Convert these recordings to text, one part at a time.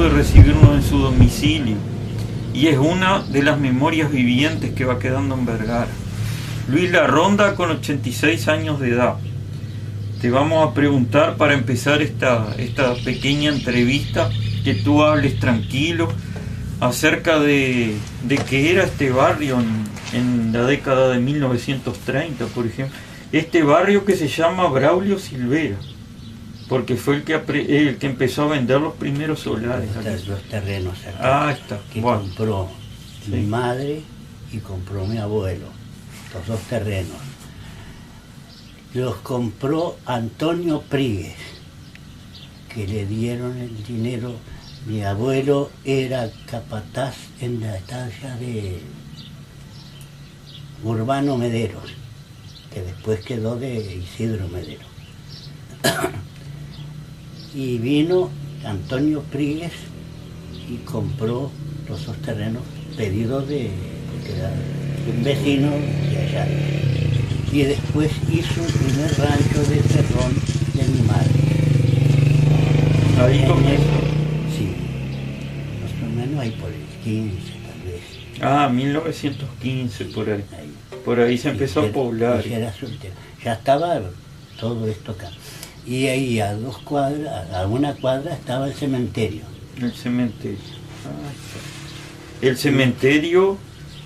pude recibirlo en su domicilio y es una de las memorias vivientes que va quedando en Vergara. Luis Larronda, con 86 años de edad. Te vamos a preguntar, para empezar esta pequeña entrevista, que tú hables tranquilo acerca de qué era este barrio en la década de 1930, por ejemplo. Este barrio que se llama Braulio Silvera, porque fue el que empezó a vender los primeros solares. Los terrenos acá, está. Que compró mi madre y compró mi abuelo, los dos terrenos. Los compró Antonio Príguez, que le dieron el dinero. Mi abuelo era capataz en la estancia de Urbano Mederos, que después quedó de Isidro Medero. Y vino Antonio Príguez y compró los dos terrenos pedidos de un vecino de allá. Y después hizo el primer rancho de Cerrón de mi madre. Ahí comienza. Sí, más o menos ahí por el 15 tal vez. 1915 por ahí. Por ahí se empezó a poblar. Era soltero. Ya estaba todo esto acá. Y ahí a una cuadra estaba el cementerio. El cementerio.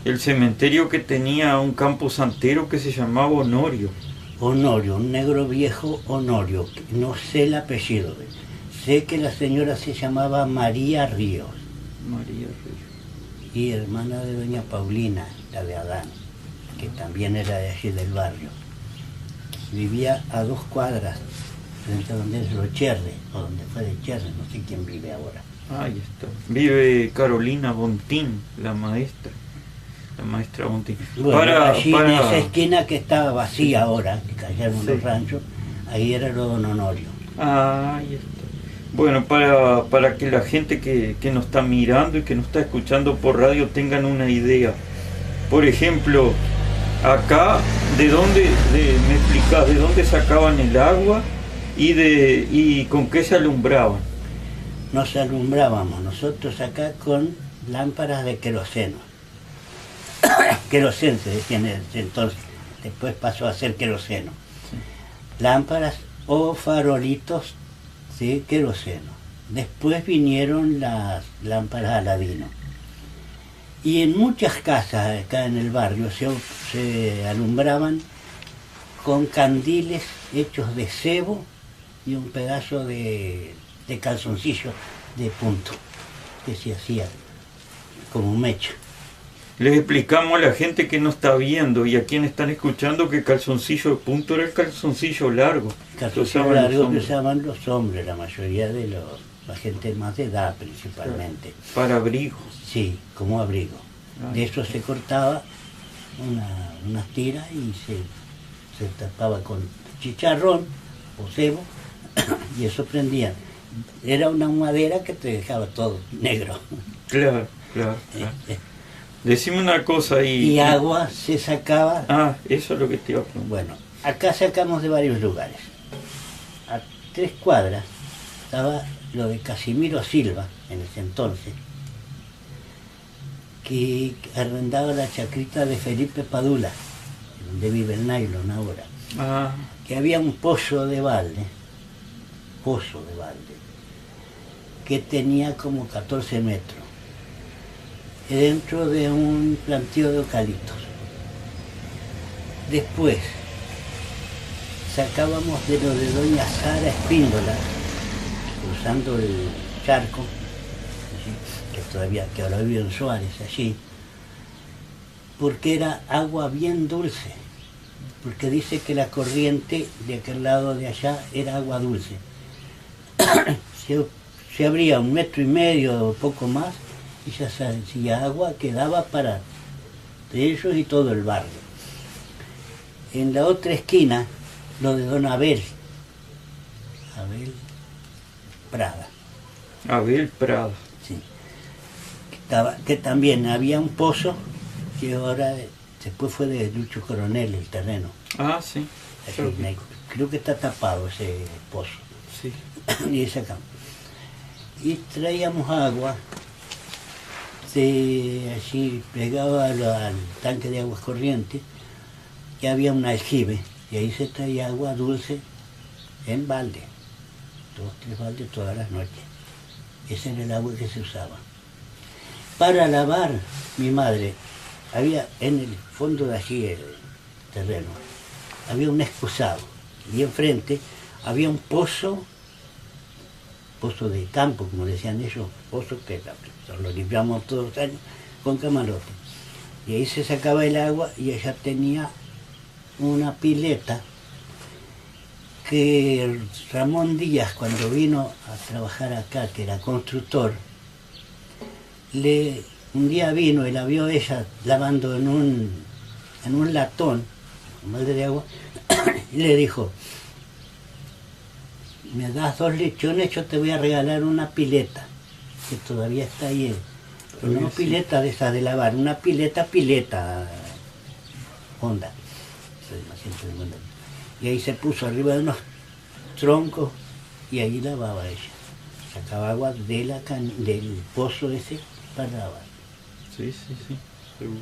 El cementerio que tenía un campo santero que se llamaba Honorio. Honorio, un negro viejo Honorio. No sé el apellido. Sé que la señora se llamaba María Ríos. María Ríos. Y hermana de doña Paulina, la de Adán, que también era de allí del barrio. Vivía a 2 cuadras, frente a donde es Los Cherres, o donde fue de Cherres, no sé quién vive ahora. Ahí está. Vive Carolina Bontín, la maestra Bontín. Bueno, allí en esa esquina que estaba vacía ahora, que cayeron los ranchos, ahí era lo don Honorio. Ahí está. Bueno, para que la gente que nos está mirando y que nos está escuchando por radio tengan una idea. Por ejemplo, acá, me explicás, ¿de dónde sacaban el agua y con qué se alumbraban? Nos alumbrábamos nosotros acá con lámparas de queroseno. Queroseno se decía en ese entonces, después pasó a ser queroseno. Sí. Lámparas o farolitos de queroseno. Después vinieron las lámparas Aladino. Y en muchas casas acá en el barrio se alumbraban con candiles hechos de cebo y un pedazo de calzoncillo de punto, que se hacía como mecha. Les explicamos a la gente que no está viendo y a quienes están escuchando que calzoncillo de punto era el calzoncillo largo. Calzoncillo largo que usaban los hombres, la mayoría de la gente más de edad principalmente. Para abrigo. Sí, como abrigo. De eso se cortaba unas tiras y se tapaba con chicharrón o cebo y eso prendía. Era una madera que te dejaba todo negro. Claro. Decime una cosa ahí. Y agua se sacaba. Eso es lo que te iba a preguntar. Bueno, acá sacamos de varios lugares. A 3 cuadras estaba lo de Casimiro Silva, en ese entonces, que arrendaba la chacrita de Felipe Padula, donde vive el nylon ahora. Que había un pozo de balde, que tenía como 14 metros. Dentro de un plantío de eucaliptos. Después sacábamos de lo de doña Sara Espíndola, cruzando el charco, que ahora vive en Suárez, allí, porque era agua bien dulce, porque dice que la corriente de aquel lado de allá era agua dulce. Se abría 1,5 metros o poco más, y ya se hacía agua que daba para ellos y todo el barrio. En la otra esquina, lo de don Abel Prada. Abel Prada. Sí. Que también había un pozo, que ahora, después fue de Lucho Coronel el terreno. Sí. Creo que está tapado ese pozo. Sí. Y ese acá. y traíamos agua allí pegado al tanque de aguas corrientes, y había un aljibe, y ahí se traía agua dulce en balde, 2, 3 baldes todas las noches. Ese era el agua que se usaba. Para lavar, mi madre, había en el fondo de allí el terreno, había un excusado, y enfrente había un pozo de campo, como decían ellos, pozo que lo limpiamos todos los años con camarote. Y ahí se sacaba el agua y ella tenía una pileta que Ramón Díaz, cuando vino a trabajar acá, que era constructor, un día vino y la vio ella lavando en un latón, un balde de agua, y le dijo: me das 2 lechones, yo te voy a regalar una pileta, que todavía está ahí. Pero no pileta de esas de lavar, una pileta, Honda. Y ahí se puso arriba de unos troncos y ahí lavaba ella. Sacaba agua del pozo ese para lavar. Sí, seguro.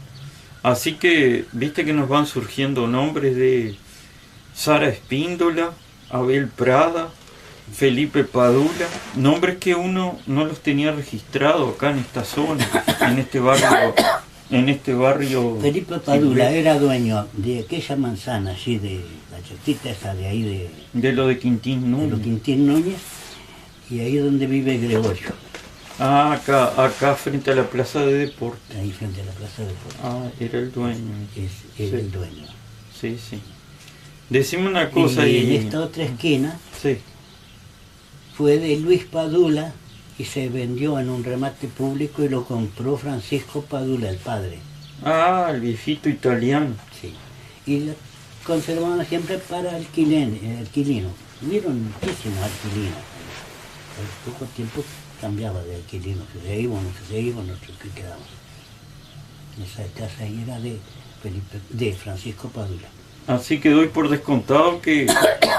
Así que, viste que nos van surgiendo nombres de Sara Espíndola, Abel Prada, Felipe Padula, nombres que uno no los tenía registrados acá en esta zona, en este barrio. Felipe Padula era dueño de aquella manzana allí, de la chatita esa de ahí de lo de Quintín Núñez. De lo Quintín Núñez, y ahí donde vive Gregorio. Ah, acá frente a la plaza de deporte. Ahí frente a la plaza de deporte. Ah, era el dueño. Era el dueño. Sí. Decime una cosa. Y en esta otra esquina, sí, fue de Luis Padula y se vendió en un remate público y lo compró Francisco Padula, el padre. Ah, el viejito italiano. Sí. Y lo conservaban siempre para alquilino. Hubieron muchísimos alquilinos. Al poco tiempo cambiaba de alquilino, que se iban, otros que quedaban. Esa casa ahí era de Francisco Padula. Así que doy por descontado que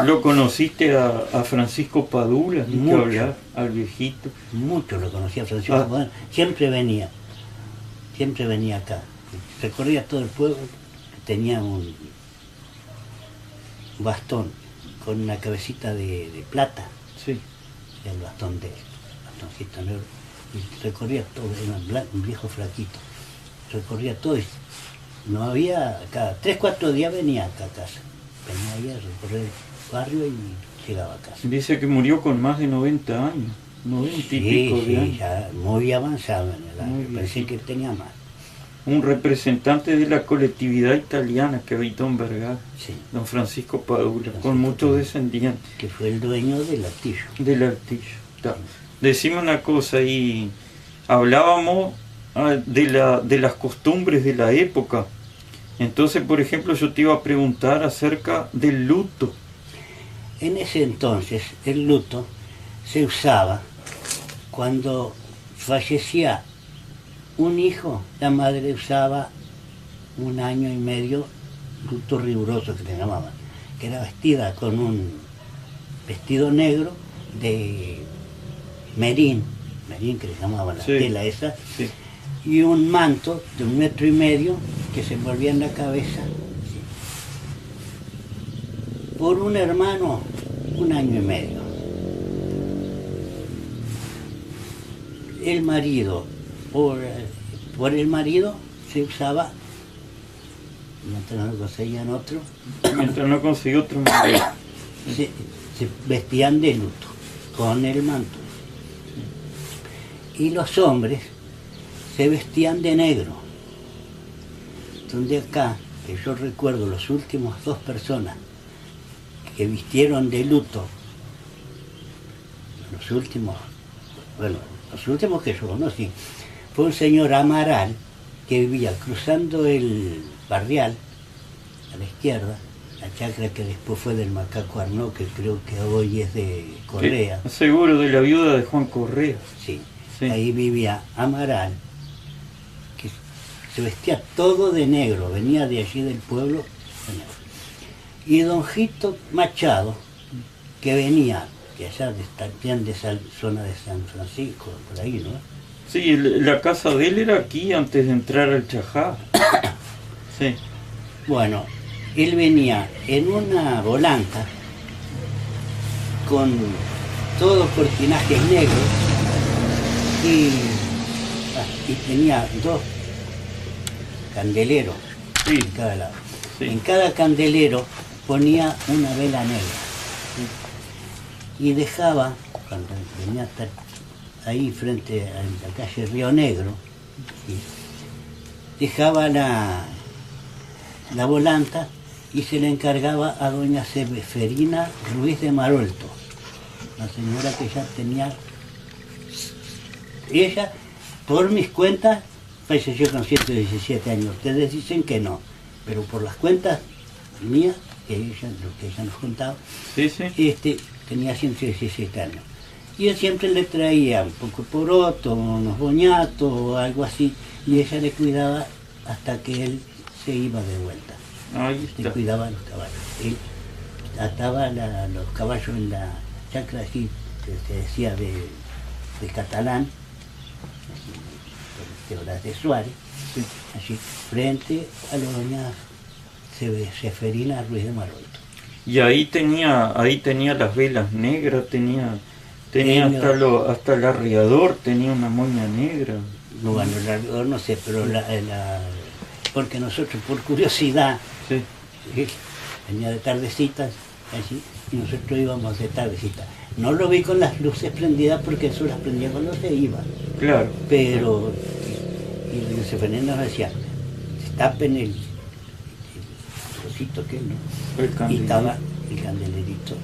lo conociste a Francisco Padula, mucho, al viejito. Mucho lo conocía a Francisco Padula, siempre venía acá. Recorría todo el pueblo, tenía un bastón con una cabecita de plata, sí, el bastoncito negro, y recorría todo, era un viejo flaquito, recorría todo. No había, cada 3, 4 días venía acá a casa. Venía ahí a recorrer el barrio y llegaba a casa. Dice que murió con más de 90 años, 90 y pico de años. Ya muy avanzado en el año, parecía que tenía más. Un representante de la colectividad italiana que habitó en Vergara, sí, don Francisco Padula, con muchos descendientes. Que fue el dueño del Artillo. Del Artillo. Decime una cosa, y hablábamos de las costumbres de la época. Entonces, por ejemplo, yo te iba a preguntar acerca del luto. En ese entonces, el luto se usaba cuando fallecía un hijo, la madre usaba 1 año y medio luto riguroso, que le llamaban, que era vestida con un vestido negro de merín que le llamaban la tela esa, sí, y un manto de 1,5 metros que se envolvía en la cabeza. Por un hermano, 1 año y medio. El marido, por el marido se usaba, mientras no conseguían otro, marido, se vestían de luto, con el manto. Y los hombres se vestían de negro. Donde acá, que yo recuerdo, los últimos 2 personas que vistieron de luto, los últimos que yo conocí, fue un señor Amaral que vivía cruzando el barrial a la izquierda, la chacra que después fue del Macaco Arnaud, que creo que hoy es de Correa. Seguro, de la viuda de Juan Correa. Sí. Ahí vivía Amaral, que se vestía todo de negro, venía de allí del pueblo. Y don Jito Machado, que venía que allá bien de esa zona de San Francisco, por ahí, ¿no? Sí, la casa de él era aquí antes de entrar al Chajá. Sí. Bueno, él venía en una volanta con todos cortinajes negros y tenía 2 candeleros Sí. en cada lado. Sí. En cada candelero ponía una vela negra y dejaba, cuando venía hasta ahí frente a la calle Río Negro, ¿sí? Dejaba la volanta y se le encargaba a doña Seferina Ruiz de Marolto, la señora que ya tenía, ella, por mis cuentas, falleció con 117 años. Ustedes dicen que no, pero por las cuentas mías, lo que ella nos contaba, Sí, sí. Tenía 117 años. Y él siempre le traía un poco de poroto, unos boñatos o algo así, y ella le cuidaba hasta que él se iba de vuelta. Ahí Le está. cuidaba a los caballos. Él ataba los caballos en la chacra así, que se decía de catalán, así, de Horas de Suárez, Sí. allí, frente a la doña Seferina Ruiz de Marolto. Y ahí tenía las velas negras, tenía hasta el arriador, tenía una moña negra. No, bueno, no sé, pero porque nosotros por curiosidad Sí. venía de tardecitas allí y nosotros íbamos de tardecita. No lo vi con las luces prendidas porque eso las prendía cuando se iba, Claro. pero y doña Seferina nos decía, tapen el cosito que no. El Y candelero. estaba el candelerito,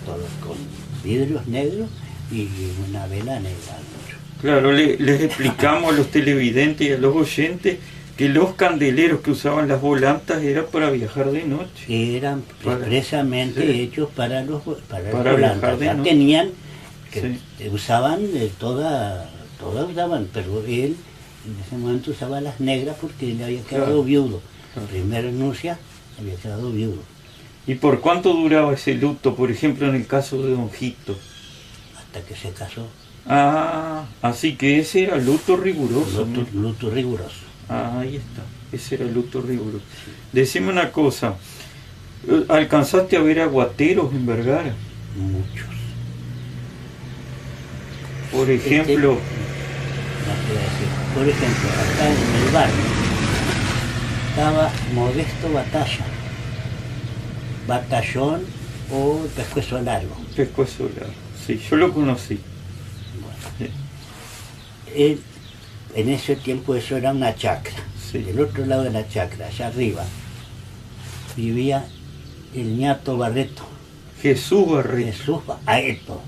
todo con vidrios negros y una vela negra. Claro, les explicamos a los televidentes y a los oyentes que los candeleros que usaban las volantas era para viajar de noche. Eran expresamente sí. hechos para los Para volantes. viajar de Ya noche. tenían, que Sí. usaban todas usaban, pero él en ese momento usaba las negras porque él había quedado Claro. viudo. Claro. Primero nuncia había quedado viudo, ¿Y por cuánto duraba ese luto, por ejemplo, en el caso de Don Gito? hasta que se casó. Ah, así que ese era luto riguroso. Luto riguroso. Ah, ahí está, ese era luto riguroso. Decime una cosa, ¿alcanzaste a ver aguateros en Vergara? Muchos. Por ejemplo, No te voy a decir. Por ejemplo, acá en el barrio estaba Modesto Batallón o Pescuezo Largo. Pescuezo Largo, sí, yo lo conocí. Bueno, Sí. en ese tiempo eso era una chacra. Sí. Del otro lado de la chacra, allá arriba, vivía el ñato Barreto, Jesús Barreto. Jesús Baeto.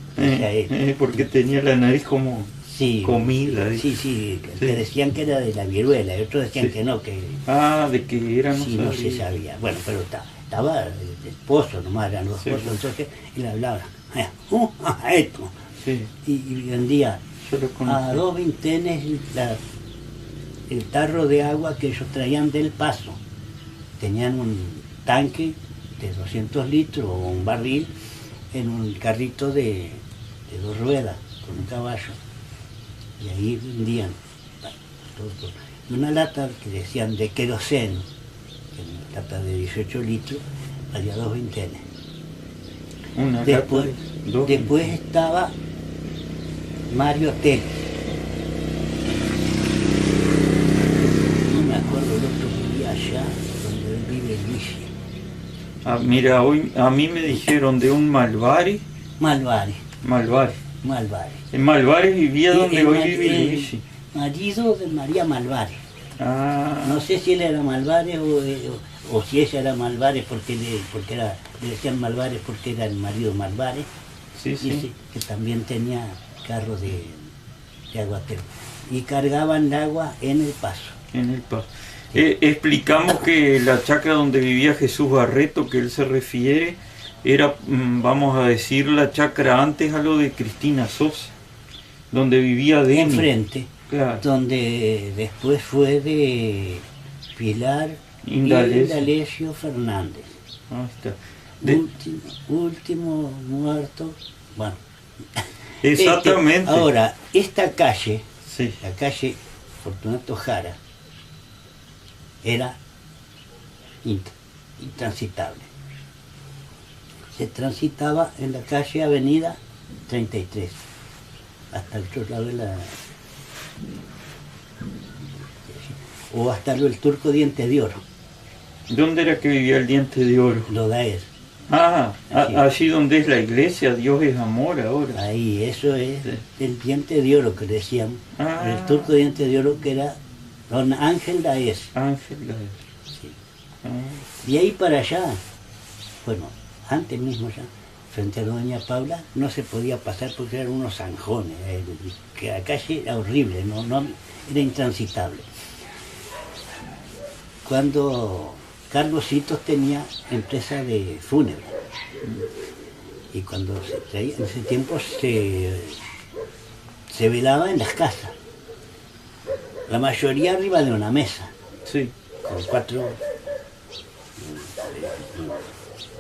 Porque tenía la nariz como Sí, comida. sí, que decían que era de la viruela, y otros decían Sí. que no, que Ah, de que era, no sí, no se sabía. sabía. Bueno, pero estaba el esposo, nomás eran los Sí. esposos, entonces, y le hablaba, esto. Sí, Y vendía yo lo conocí. a 2 vintenes el tarro de agua que ellos traían del Paso. Tenían un tanque de 200 litros o un barril en un carrito de 2 ruedas con un caballo. Y ahí vendían todo. Y una lata que decían de queroseno, que una lata de 18 litros, valía 2 vintenes. Una Después, lata de 2 después estaba Mario Tel. No me acuerdo el otro que vivía allá, donde él vive Luigi. Ah, mira, hoy a mí me dijeron de un Malvares. Malvares. En Malvares vivía donde El hoy ma- vive el Luigi. marido de María Malvares. Ah, No sé si él era Malvares o si ella era Malvares porque le decían Malvares porque era el marido Malvares. sí, Y sí. sí, que también tenía carro de aguatero. Y cargaban el agua en el Paso. En el paso. Explicamos que la chacra donde vivía Jesús Barreto, que él se refiere, era, vamos a decir, la chacra antes a lo de Cristina Sosa, donde vivía Deni. Enfrente, Claro. donde después fue de Pilar Indalecio. Fernández. Ahí está. Último muerto Bueno. Exactamente. Ahora, esta calle, Sí. la calle Fortunato Jara, era intransitable. Se transitaba en la calle Avenida 33, hasta el otro lado de la... o hasta el Turco Diente de Oro, ¿Dónde era que vivía el Diente de Oro? Lodaer. Así. Allí donde es la iglesia, Dios es amor ahora. Ahí, eso es Sí. el Diente de Oro que decían. Ah. El Turco Diente de Oro, que era don Ángel Daes. Ángel. Sí. Ah, Y ahí para allá, bueno, antes mismo ya, frente a Doña Paula, no se podía pasar porque eran unos zanjones, que la calle era horrible, no, era intransitable. Cuando Carlositos tenía empresa de fúnebre, y cuando se traía, en ese tiempo se velaba en las casas, la mayoría arriba de una mesa, sí. con 4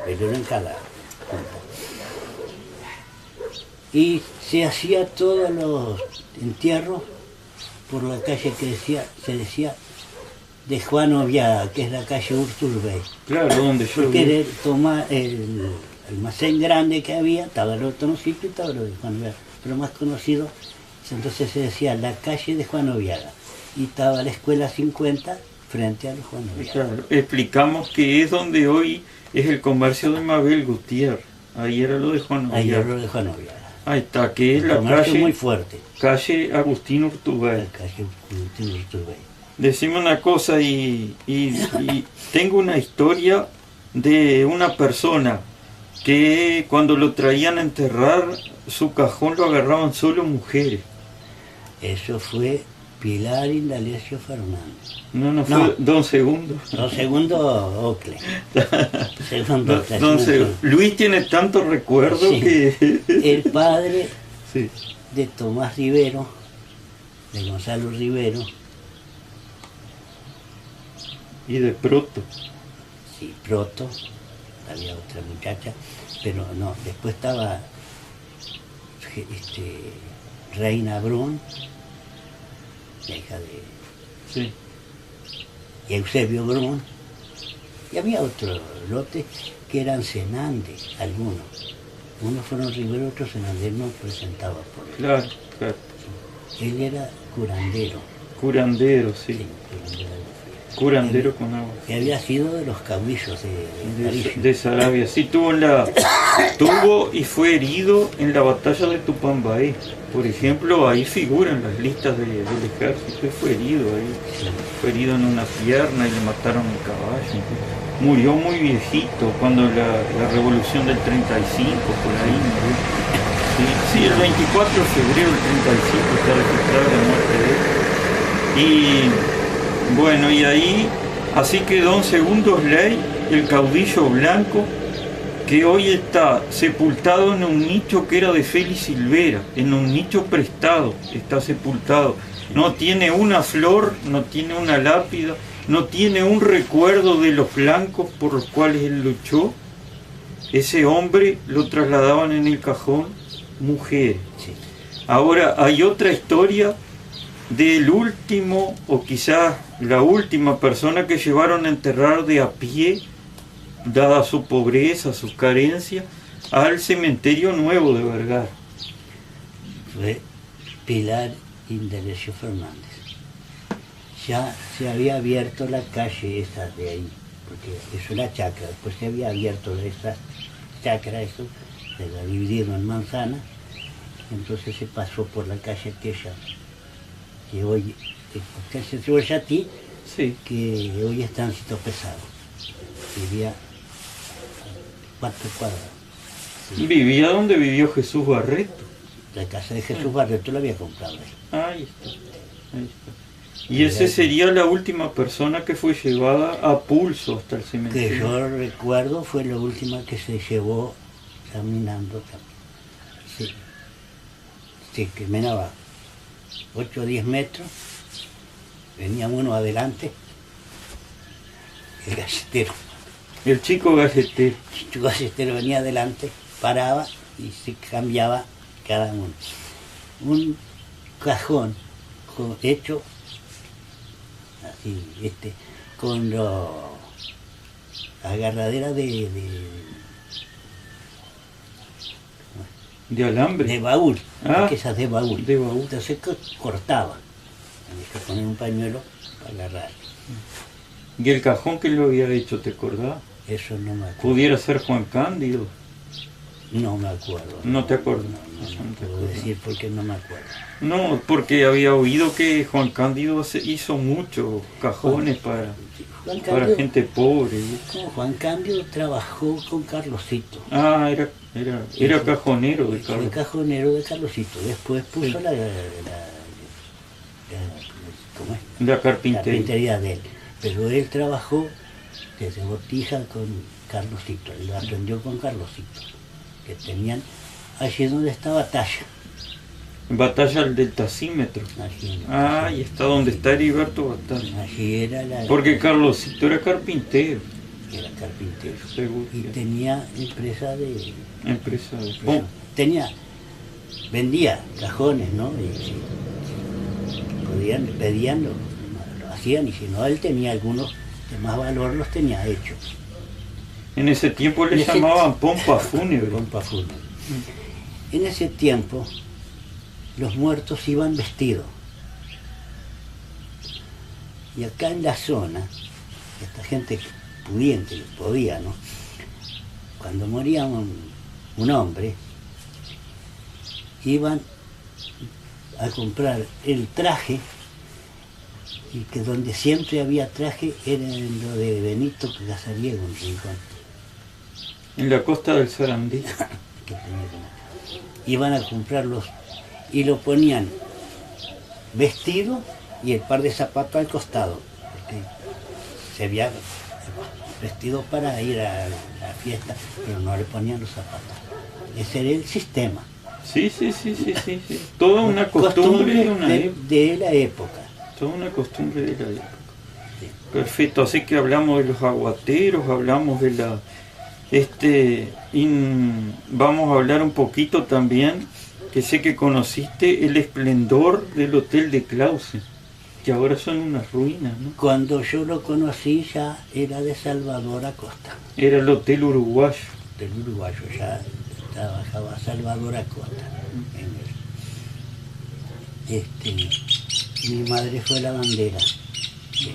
velones en cada punta. Y se hacía todos los entierros por la calle que se decía de Juan Oviaga, que es la calle Urturbey. Claro, donde yo Porque vi. era el almacén grande que había, estaba el otro sitio y estaba lo de Juan Oviaga, pero más conocido, entonces se decía la calle de Juan Oviaga, y estaba la escuela 50 frente a los Juan Oviaga. Claro, explicamos que es donde hoy es el comercio de Mabel Gutiérrez. Ahí era lo de Juan Ahí Oviaga. era lo de Juan Oviaga. Ahí está, que es Un la comercio muy calle, fuerte, calle Agustín Urtubey. la calle Urturbey. Decime una cosa y tengo una historia de una persona que cuando lo traían a enterrar, su cajón lo agarraban solo mujeres. Eso fue Pilar Indalecio Fernández. No fue No. Don Segundo. Lo segundo, Ocle. Segundo, Ocle. Don Segundo. Luis tiene tantos recuerdos Sí. que... El padre Sí. de Tomás Rivero, de Gonzalo Rivero, Y de pronto. sí, Proto, había otra muchacha, pero no, después estaba Reina Brun, la hija de Sí. Eusebio Brun, y había otro lote que eran Senandes, algunos. Unos fueron Rivero, otros Senandes, no presentaba por él. Claro. Él era curandero, Curandero, sí, sí. curandero. Curandero con agua. Que había sido de los caudillos de París. De Sarabia. Sí, tuvo y fue herido en la batalla de Tupambaé. Por ejemplo, ahí figuran las listas del ejército. Y fue herido ahí. Sí. Fue herido en una pierna y le mataron el caballo. Murió muy viejito cuando la revolución del 35, por ahí murió. Sí, el 24 de febrero del 35 está registrada la muerte de él. Y bueno, y ahí, así que Don Segundo Ley, el caudillo blanco, que hoy está sepultado en un nicho que era de Félix Silvera, en un nicho prestado, está sepultado. No tiene una flor, no tiene una lápida, no tiene un recuerdo de los blancos por los cuales él luchó. Ese hombre lo trasladaban en el cajón mujeres. Sí. Ahora hay otra historia del último, o quizás la última persona que llevaron a enterrar de a pie, dada su pobreza, su carencia, al cementerio nuevo de Vergara. Fue Pilar Indalecio Fernández. Ya se había abierto la calle esa de ahí, porque eso era chacra, después se había abierto esa chacra, eso, se la dividieron en manzanas, entonces se pasó por la calle aquella, que hoy, calle Cebollatí, Sí, que hoy es tránsito pesado. Vivía a 4 cuadras. Sí. vivía donde vivió Jesús Barreto. La casa de Jesús Barreto la había comprado él. Ahí está, ahí está. Y ese sería la última persona que fue llevada a pulso hasta el Que cementerio. yo recuerdo fue la última que se llevó caminando. Sí, sí, caminaba 8 o 10 metros, venía uno adelante, el galletero. El chico galletero. El galletero venía adelante, paraba y se cambiaba cada uno. Un cajón hecho así, con la agarradera de alambre. de baúl, Ah, aquellas de baúl. de baúl. Entonces cortaba, tenía que poner un pañuelo para agarrar. ¿Y el cajón que lo había hecho, te acordás? Eso no me acuerdo. ¿Pudiera ser Juan Cándido? No me acuerdo. No te acuerdas. No, Eso no no te puedo acuerdas. decir porque no me acuerdo. No, porque había oído que Juan Cándido hizo muchos cajones para Juan Cándido, gente pobre. no, Juan Cándido trabajó con Carlosito. Ah, era cajonero de Fue Carlos. cajonero de Carlosito. Después puso Sí. ¿cómo es? La La carpintería. carpintería de él. Pero él trabajó desde botija con Carlosito. Él aprendió con Carlosito. Que tenían allí donde está Batalla. Batalla del tacímetro. Allí, Ah, y está donde está Heriberto Batalla. allí era la. Porque Carlosito era carpintero, Era carpintero. seguro. Y tenía empresa de. Empresa de... Bon, Vendía cajones, ¿no? Y si pedían, lo hacían, y si no, él tenía algunos de más valor, los tenía hechos. en ese tiempo le En ese- llamaban pompa fúnebre. Pompa fúnebre. En ese tiempo, los muertos iban vestidos. Y acá en la zona, esta gente pudiente, que podía, ¿no? Cuando moría un hombre, iban a comprar el traje, y que donde siempre había traje era en lo de Benito Casariego, en Rincón. En la costa del Sarandí. Que tenía que- Iban a comprarlos y lo ponían vestido y el par de zapatos al costado, porque se había vestido para ir a la fiesta, pero no le ponían los zapatos. Ese era el sistema. Sí. Toda una costumbre de una época. de la época. Toda una costumbre de la época. Sí. Perfecto, así que hablamos de los aguateros, hablamos de la... vamos a hablar un poquito también, que sé que conociste el esplendor del Hotel de Clausen, que ahora son unas ruinas, ¿no? Cuando yo lo conocí ya era de Salvador Acosta, Era el Hotel Uruguayo. del uruguayo, ya trabajaba Salvador Acosta en él. Mi madre fue la bandera. Sí.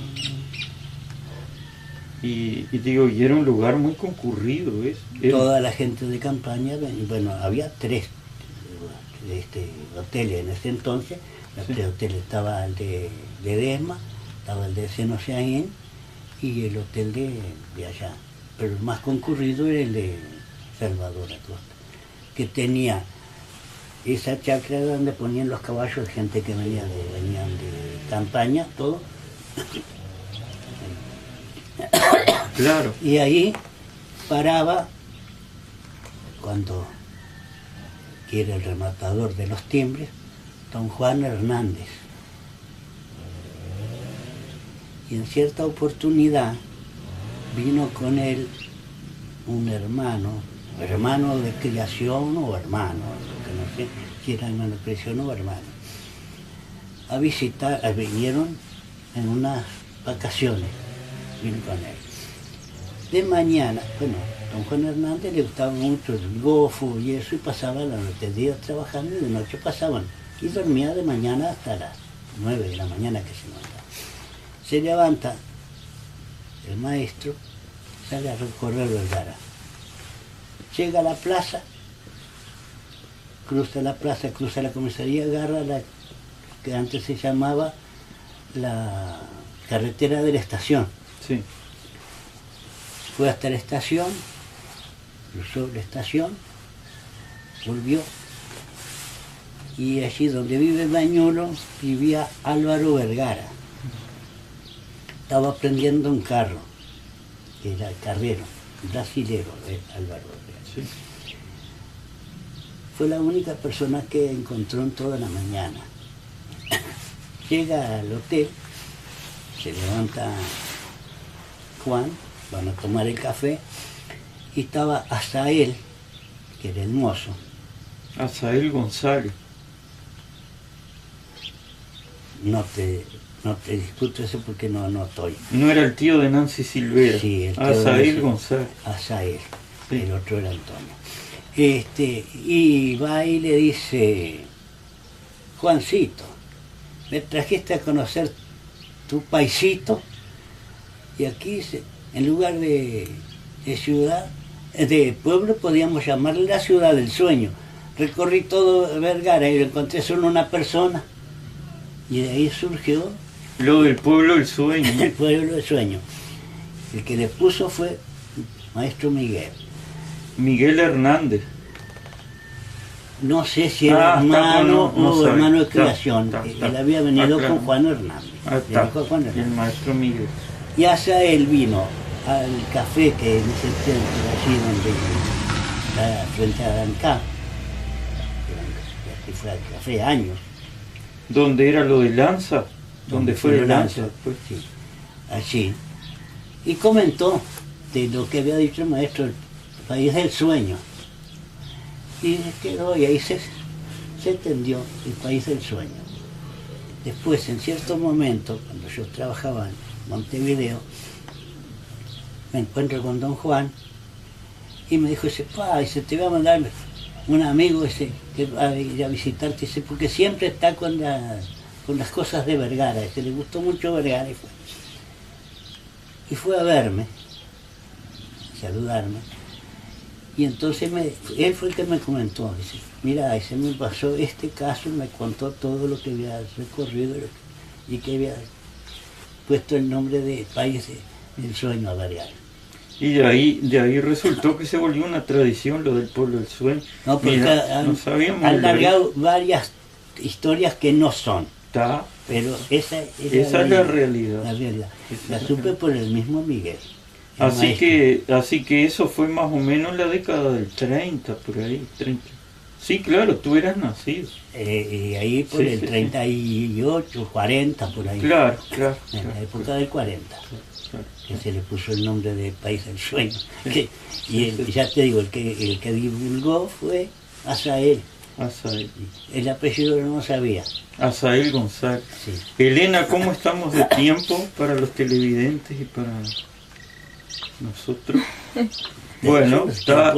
Y digo, y era un lugar muy concurrido, ¿ves? Toda la gente de campaña, bueno, había tres hoteles en ese entonces. Los Sí. tres hoteles, estaba el de Ledesma, estaba el de Senociaín y el hotel de allá. Pero el más concurrido era el de Salvador Acosta, que tenía esa chacra donde ponían los caballos de gente que venían de campaña, todo. Claro. Y ahí paraba cuando, que era el rematador de los timbres, don Juan Hernández. Y en cierta oportunidad vino con él un hermano de criación o hermano, que no sé si era hermano de criación o hermano, a visitar, vinieron en unas vacaciones, vino con él. De mañana, bueno, don Juan Hernández le gustaba mucho el gofo y eso, y pasaba la noche, de día trabajando y de noche pasaban, y dormía de mañana hasta las 9 de la mañana que se levantaba. Se levanta el maestro, sale a recorrer Vergara, llega a la plaza, cruza la plaza, cruza la comisaría, agarra la que antes se llamaba la carretera de la estación. Sí. Fue hasta la estación, cruzó la estación, volvió, y allí donde vive Bañuelo vivía Álvaro Vergara. Estaba prendiendo un carro, que era el carrero, brasilero, Álvaro Vergara. Sí. Fue la única persona que encontró en toda la mañana. Llega al hotel, se levanta Juan, van a tomar el café, y estaba hasta él, que era el mozo, Asael González. No te discuto eso porque no estoy. No era el tío de Nancy Silvera. Sí, el tío Asael de González. Asael, Sí. el otro era Antonio. Y va y le dice, Juancito, me trajiste a conocer tu paisito, y aquí en lugar de ciudad, de pueblo, podíamos llamarle la ciudad del sueño. Recorrí todo Vergara y encontré solo una persona, y de ahí surgió Lo del pueblo del sueño. el pueblo del sueño. El que le puso fue Maestro Miguel. Miguel Hernández. No sé si era hermano no o sabe. hermano de creación. Está. Él había venido claro. con Juan Hernández. Está. Vino con Juan El Hernández. maestro Miguel. Y hacia él vino al café que en ese centro, allí donde está frente a Dancá. Que fue al café años. ¿Dónde era lo de Lanza? ¿Dónde fue el Lanza? Después. Sí, allí. Y comentó de lo que había dicho el maestro, el país del sueño. Y quedó, y ahí se entendió el país del sueño. Después, en cierto momento, cuando yo trabajaba en Montevideo, me encuentro con don Juan y me dijo, dice, te voy a mandar un amigo que va a ir a visitarte, dice, porque siempre está con las cosas de Vergara, dice, le gustó mucho Vergara y fue a verme, a saludarme. Y entonces él fue el que me comentó, dice, mira, dice, me pasó este caso, me contó todo lo que había recorrido y que había puesto el nombre de país del sueño a Vergara. Y de ahí resultó que se volvió una tradición lo del pueblo del sueño. No, porque Mira, no sabíamos han de largado varias historias que no son, Está. pero esa Es la realidad. La realidad. Esa La es la supe realidad. por el mismo Miguel. el Así que eso fue más o menos la década del 30, por ahí, 30. Sí, claro, tú eras nacido. Y ahí por Sí, el sí, sí. 38, 40, por ahí. Claro. En la época del 40, claro. que se le puso el nombre de País del Sueño. Sí. Ya te digo, el que divulgó fue Asael. Asael. El apellido no sabía. Asael González. Sí. Elena, ¿cómo estamos de tiempo para los televidentes y para nosotros? Bueno, está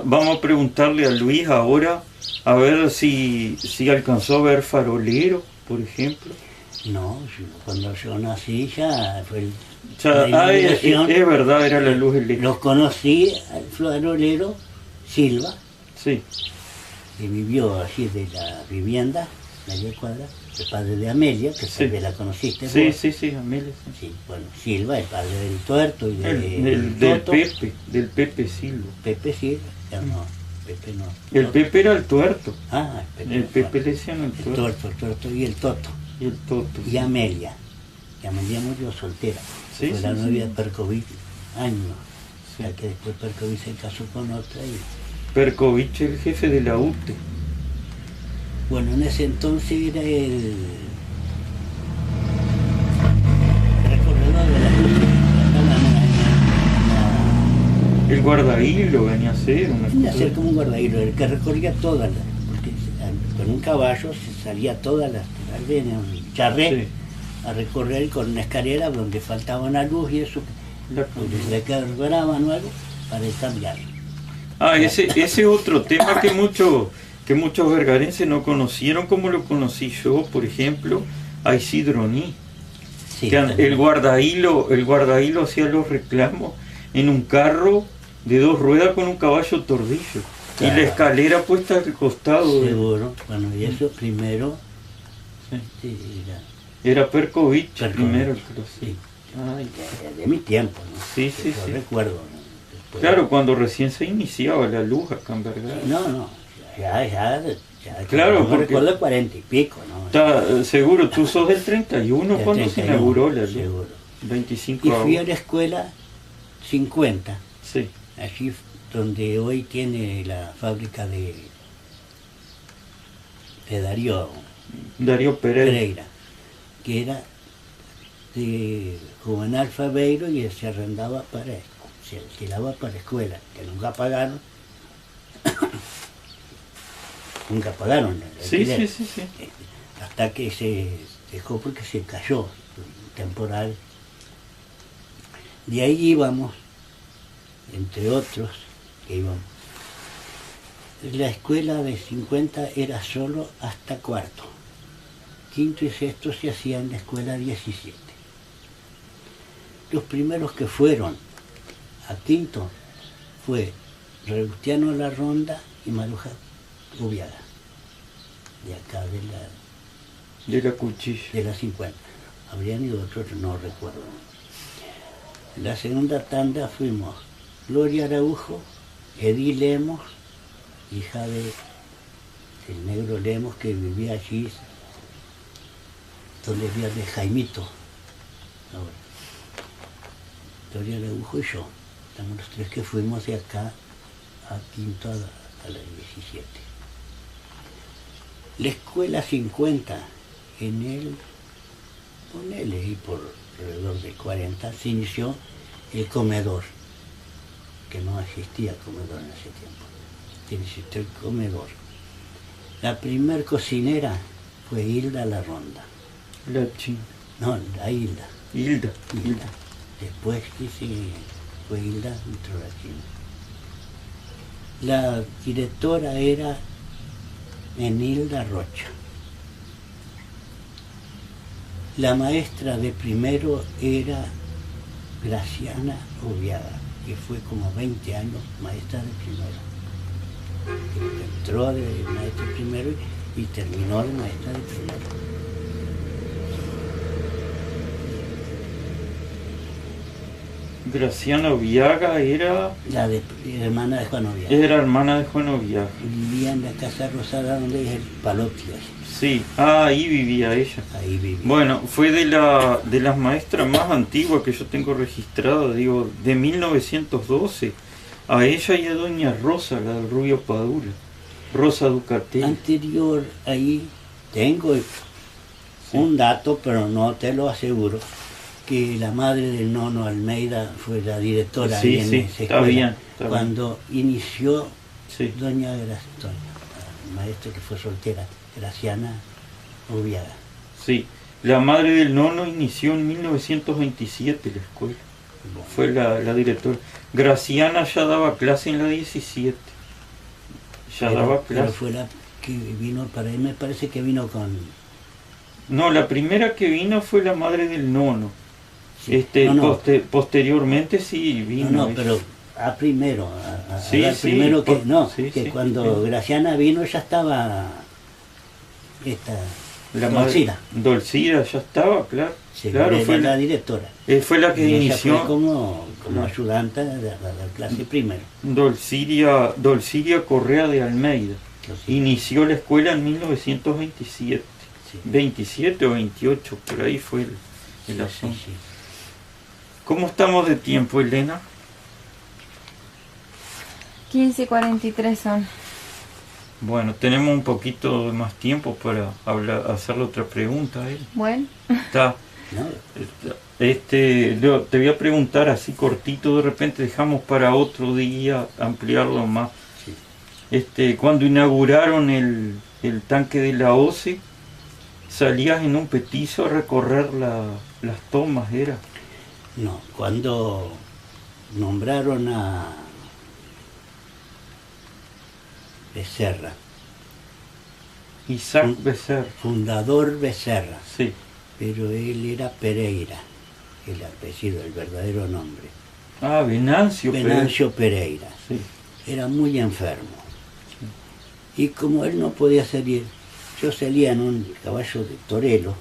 vamos a preguntarle a Luis ahora a ver si alcanzó a ver Farolero, por ejemplo. No, cuando yo nací ya fue O sea, es verdad, era la luz eléctrica. Los conocí al farolero Silva, Sí, que vivió allí de la vivienda, la calle Cuadra, el padre de Amelia, que Sí. tal vez la conociste vos. sí, Amelia. Sí. Sí, bueno, Silva, el padre del tuerto y Del Toto. Del Pepe Silva. Pepe Silva, no, Pepe no. El Toto. Pepe era el tuerto. El Pepe le decían el tuerto. el tuerto y el Toto. Y el Toto. Y Amelia, que Amelia murió soltera. Sí, Fue sí, la sí. novia de Percovich, años. Sí. Ya que después Percovich se casó con otra y... Perkovich, el jefe de la UTE. Bueno, en ese entonces era el recorredor de la El guardahilo venía a ser una venía a cosa. ser como un guardahilo, el que recorría todas las, porque con un caballo se salía todas las aldeas, un charré, Sí. a recorrer con una escalera donde faltaba una luz y eso, La- donde se le quebraban o algo, para cambiarlo. Ese otro tema que muchos vergarenses no conocieron como lo conocí yo, por ejemplo, a Isidro Ní. Sí, Que el guardahilo hacía los reclamos en un carro de 2 ruedas con un caballo tordillo. Claro. Y la escalera puesta al costado. seguro, bueno, y eso primero, Sí. sí, Era Perkovich Perkovich, primero el que lo hacía. sí, Ay, de mi tiempo, ¿no? Sí, sí, Yo sí. recuerdo, ¿no? Después- claro, cuando recién se iniciaba la luz acá en Vergara. No, ya Claro, no porque- recuerdo 40 y pico, ¿no? Está, seguro, tú sos del 31 Del cuando se 31, inauguró la luz. seguro. 25 Y de fui a agosto. la escuela 50, Sí, allí donde hoy tiene la fábrica de Darío Darío Pereira. Pereira, que era de Juvenal Fabeiro y se arrendaba se alquilaba para escuela, que nunca pagaron. nunca pagaron el Sí, alquiler. sí, sí, sí. Hasta que se dejó porque se cayó temporal. De ahí íbamos, entre otros, que íbamos. La escuela de 50 era solo hasta cuarto. Quinto y sexto se hacía en la escuela 17. Los primeros que fueron a quinto fue Rebustiano La Ronda y Maruja Ubiaga, de acá De la cuchilla. de la 50. Habrían ido otros, no recuerdo. En la segunda tanda fuimos Gloria Araujo, Edith Lemos, hija del negro Lemos que vivía allí, donde vivía de Jaimito. Ahora, Gloria Araujo y yo. Estamos los tres que fuimos de acá a quinto a la 17. La escuela 50, en el, ponele ahí por alrededor de 40, se inició el comedor, que no existía comedor en ese tiempo. Se inició el comedor. La primer cocinera fue Hilda La Ronda. La china. No, la Hilda. Hilda. Hilda. Después que fue Hilda, entró la china. La directora era Enilda Rocha. La maestra de primero era Graciana Ubiaga, que fue como 20 años maestra de primero. Entró de maestra de primero y terminó de maestra de primero. Graciana Viaga era Hermana de Juan Ubiaga. Era hermana de Juan Viaga. Vivía en la Casa Rosada donde es el Palotti. Sí, ahí vivía ella. Ahí vivía. Bueno, fue de las maestras más antiguas que yo tengo registrada, digo, de 1912. A ella y a doña Rosa, la del Rubio Padura. Rosa Ducatelli. Anterior ahí tengo un dato, pero no te lo aseguro, que la madre del Nono Almeida fue la directora ahí en esa escuela. Está cuando inició sí. doña la maestra que fue soltera, Graciana Ubiaga. Sí, la madre del Nono inició en 1927 la escuela. Bueno. Fue la directora. Graciana ya daba clase en la 17. Daba clase. Pero fue la que vino para él, me parece que vino con... No, la primera que vino fue la madre del Nono. Sí. Posteriormente sí vino. No, pero primero, primero que no, que cuando Graciana vino ya estaba la Dolcira. Dolcira ya estaba, claro. Sí, claro, fue la directora. Fue la que inició. Ella fue como ayudante de la clase primero. Dolciria Correa de Almeida. Inició la escuela en 1927. Sí. 27 o 28, por ahí fue el asunto. Sí. ¿Cómo estamos de tiempo, Elena? 15:43 son. Bueno, tenemos un poquito más tiempo para hacerle otra pregunta a él. Bueno. Está. Te voy a preguntar así cortito, de repente dejamos para otro día ampliarlo más. Sí. Cuando inauguraron el tanque de la OCE, salías en un petizo a recorrer las tomas, ¿era? No, cuando nombraron a Becerra. Isaac Becerra. Fundador Becerra. Sí. Pero él era Pereira, el apellido, el verdadero nombre. Ah, Venancio Pereira. Sí. Era muy enfermo. Sí. Y como él no podía salir, yo salía en un caballo de Torelo.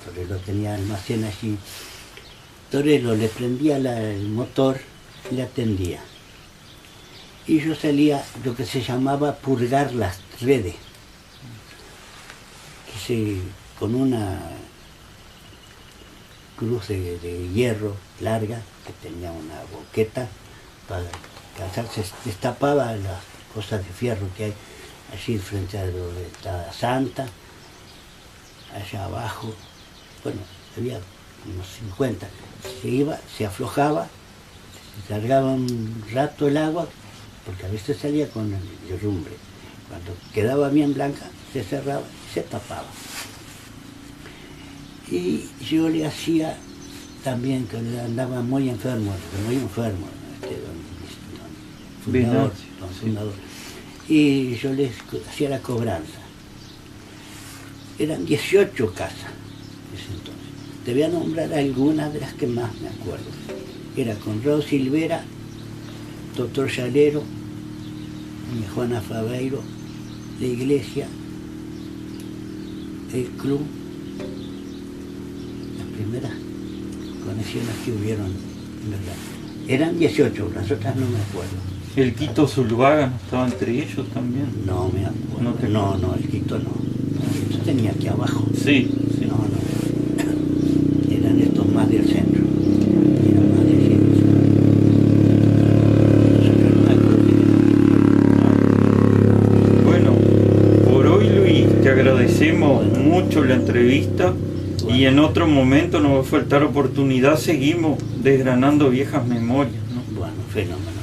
Torelo tenía almacén allí. Torelo le prendía el motor y le atendía. Y yo salía lo que se llamaba purgar las redes. Con una cruz de hierro larga, que tenía una boqueta, para calzar, se destapaba las cosas de fierro que hay allí frente a donde está Santa, allá abajo. Bueno, había unos 50. Se iba, se aflojaba, se cargaba un rato el agua, porque a veces salía con el derrumbe, Cuando quedaba bien blanca, se cerraba y se tapaba. Y yo le hacía también, que andaba muy enfermo, Bien, don sí. fundador. Y yo les hacía la cobranza. Eran 18 casas en ese entonces. Te voy a nombrar algunas de las que más me acuerdo. Era Conrado Silvera, Doctor Llanero, Juana Fabeiro, la iglesia, el club, las primeras conexiones que hubieron, en verdad. Eran 18, las otras no me acuerdo. ¿El Quito Zuluaga no estaba entre ellos también? No me acuerdo. No No, el Quito no. El Quito tenía aquí abajo. Sí, sí. No. Eran estos más del centro. Eran más del centro. Nosotros no me acuerdo. Bueno, por hoy, Luis, te agradecemos mucho la entrevista y en otro momento nos va a faltar oportunidad, seguimos desgranando viejas memorias, ¿no? Bueno, fenómeno.